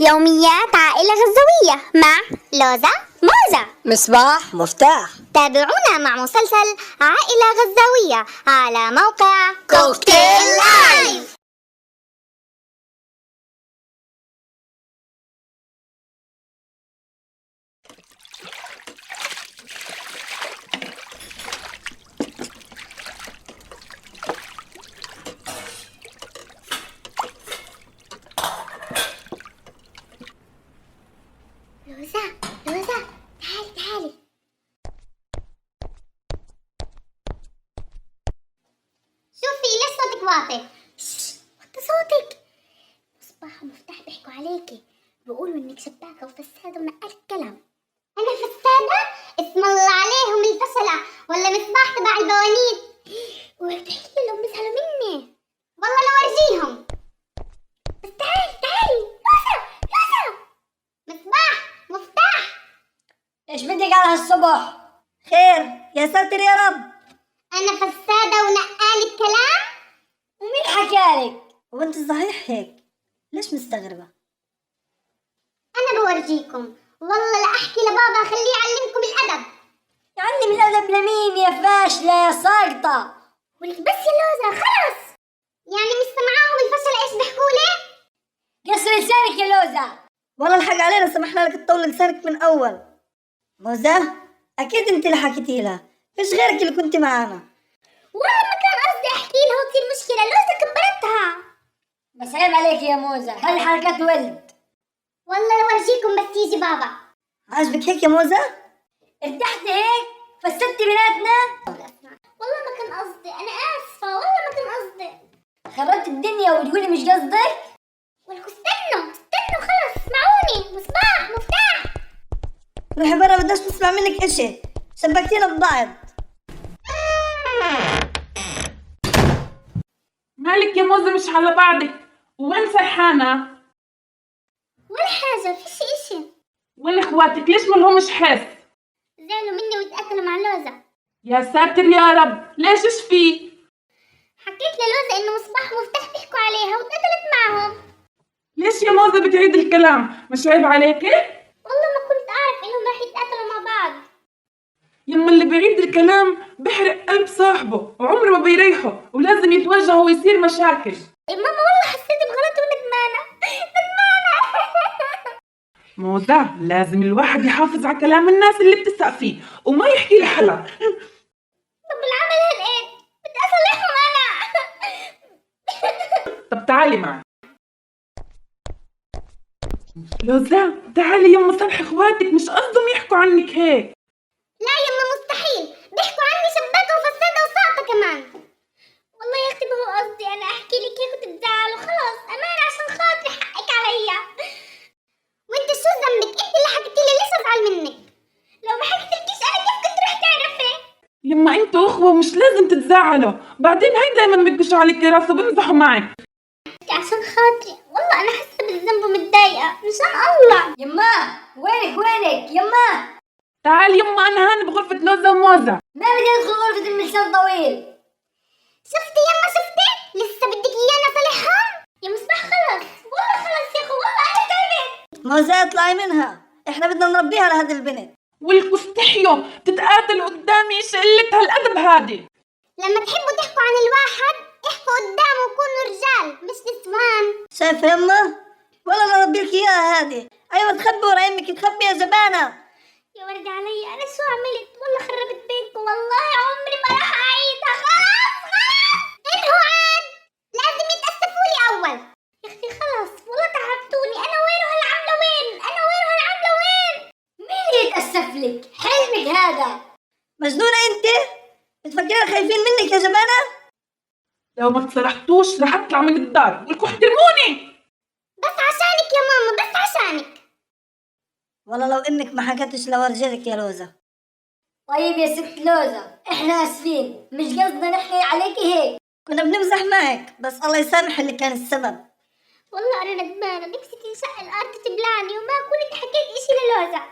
يوميات عائلة غزاوية مع لوزة موزة مصباح مفتاح. تابعونا مع مسلسل عائلة غزاوية على موقع كوكتيل لايف. لوزة تعالي شوفي ليش صوتك واطي؟ وطي صوتك. مصباح ومفتاح بيحكوا عليكي، بيقولوا انك شباكة وفسادة ونقلت كلام. انا فسادة؟ اسم الله عليهم الفشلة، ولا مصباح تبع البوانيت. وبتحكي لهم بيزعلوا مني، والله لو ارجيهم. بس تعالي لوزة مفتاح. ايش بدك على هالصبح؟ خير يا ساتر يا رب. انا فسادة ونقالة كلام. ومين حكالك؟ وانت صحيح هيك؟ ليش مستغربة؟ انا بورجيكم، والله لا احكي لبابا خليه يعلمكم الادب. يعلم الأدب لمين يا فاشلة يا ساقطة؟ ولك بس يا لوزة خلص. يعني مش سمعاهم الفشل ايش بيحكوا لي؟ قصر لسانك يا لوزة. والله الحق علينا، سمحنا لك تطول لسانك من أول. موزة أكيد أنت اللي حكيتي لها، فيش غيرك اللي كنت معانا. والله ما كان قصدي احكي لها وتصير مشكلة، لوزة كبرتها. بس عيب عليك يا موزة، هاي حركات ولد. والله لو ارجيكم بس يجي بابا. عاجبك هيك يا موزة؟ ارتحتي هيك؟ فسدتي بيناتنا؟ والله ما كان قصدي، انا اسفة، والله ما كان قصدي. خربت الدنيا وتقولي مش قصدك؟ ولكم استنوا خلص اسمعوني. مصباح مفتاح. روحي برا، بدناش نسمع منك اشي، شبكتينا ببعض. مالك يا موزة مش على بعضك؟ وين سرحانة؟ ولا حاجة، فيش اشي. وين اخواتك؟ ليش ملهمش حس؟ زعلوا مني وتأكلوا مع لوزة. يا ساتر يا رب، ليش ايش في؟ حكيت للوزة انه مصباح ومفتاح بيحكوا عليها واتقتلت معهم. ليش يا موزة بتعيد الكلام؟ مش عيب عليكي؟ والله ما كنت اعرف انهم راح يتقاتلوا مع بعض. يما اللي بيعيد الكلام بحرق قلب صاحبه وعمره ما بيريحه، ولازم يتوجه ويصير مشاكل. إيه ماما والله حسيت بغلط وندمانة. موزة لازم الواحد يحافظ على كلام الناس اللي بتثق فيه وما يحكي لحلا. طب العمل هالقد بدي اصلحهم انا. طب تعالي معي. لوزة تعالي يما صلحي اخواتك، مش قصدهم يحكوا عنك هيك. لا يما مستحيل، بيحكوا عني شباكة وفسادة وساقطة كمان. والله يا اختي ما هو قصدي انا احكي لك هيك وتتزعلوا، خلاص امان عشان خاطري حقك عليا. وانت شو ذنبك؟ انت اللي حكيتي لي، ليش ازعل منك؟ لو ما حكيتلكيش انا كيف كنت رح تعرفي؟ يما انتوا اخوة ومش لازم تتزعلوا، بعدين هاي دايما بيقشوا عليك راسه وبمزحوا معك. عشان خاطري، والله انا حاسه بالذنب ومتضايقه مشان الله. يما وينك يما؟ تعال يما انا هان بغرفة لوزة وموزة. ما بدي ادخل غرفة الملسان طويل. شفتي يما شفتي؟ لسه بدك ايانا صلحهم؟ يا مصباح خلص، والله خلص يا اخو، والله انا تعبت. موزة اطلعي منها، احنا بدنا نربيها لهذه البنت. ولكوا استحيوا تتقاتلوا قدامي، ايش قلة هالادب هادي؟ لما تحبوا تحكوا عن الواحد احكوا قدامه وكونوا رجال مش نسوان. شايفة يما؟ والله نربي لك اياها هذه. ايوه تخبي ورا يمك، تخبي يا زبانة. يا ورد علي، انا شو عملت؟ والله خربت بيتكم، والله عمري ما راح اعيدها. خلاص انهوا عاد، لازم يتأسفوا لي اول. يا اختي خلاص والله تعبتوني، انا وين وهالعملة وين؟ مين اللي يتأسف لك؟ حلمك هذا. مجنونة انت؟ بتفكرين خايفين منك يا زبانة؟ لو ما تصرحتوش رح اطلع من الدار، ولكوا احترموني. بس عشانك يا ماما، بس عشانك. والله لو انك ما حكتش لورجيتك يا لوزة. طيب يا ست لوزة، احنا اسفين، مش قصدنا نحكي عليكي هيك، كنا بنمزح معك، بس الله يسامح اللي كان السبب. والله انا ندمانة، نفسي تنشق الارض تبلعني وما كنت حكيت اشي للوزة.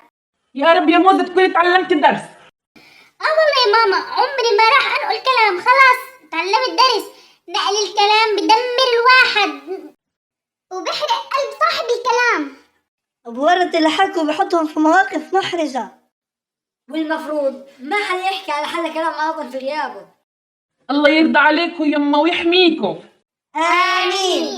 يا رب يا موزة تكوني تعلمتي درس. والله يا ماما عمري ما راح انقل كلام، خلاص تعلمت درس. نقل الكلام بدمر الواحد وبحرق قلب صاحب الكلام. بورط اللي حكوا بحطهم في مواقف محرجة. والمفروض ما حدا يحكي على حدا كلام عاطل في غيابه. الله يرضى عليكم يما ويحميكم. آمين.